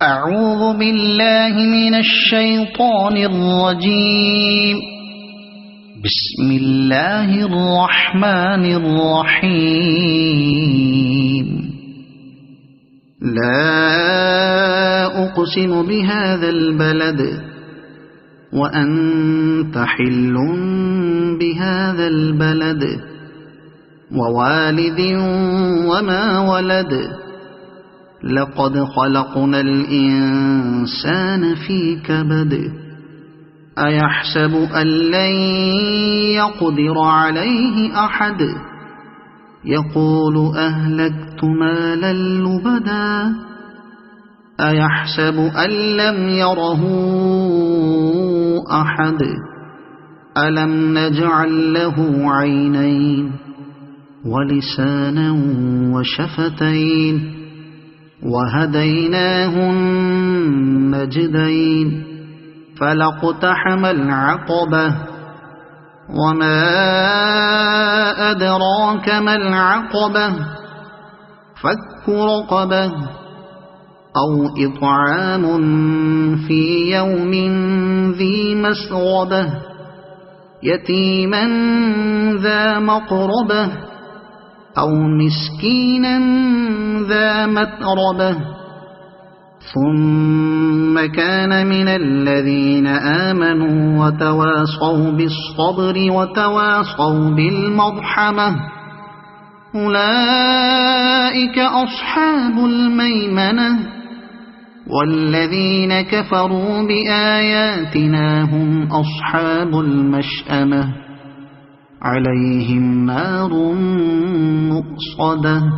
أعوذ بالله من الشيطان الرجيم. بسم الله الرحمن الرحيم. لا أقسم بهذا البلد وأنت حل بهذا البلد ووالد وما ولد لقد خلقنا الإنسان في كبد أيحسب أن لن يقدر عليه أحد يقول أهلكت مالا لبدا أيحسب أن لم يره أحد ألم نجعل له عينين ولسانا وشفتين وهديناه النجدين فلاقتحم العقبة وما أدراك ما العقبة فك رقبة أو إطعام في يوم ذي مسغبة يتيما ذا مقربة أو مسكينا ذا متربة ثم كان من الذين آمنوا وتواصوا بالصبر وتواصوا بالمرحمة أولئك أصحاب الميمنة والذين كفروا بآياتنا هم أصحاب المشأمة عليهم نار مؤصدة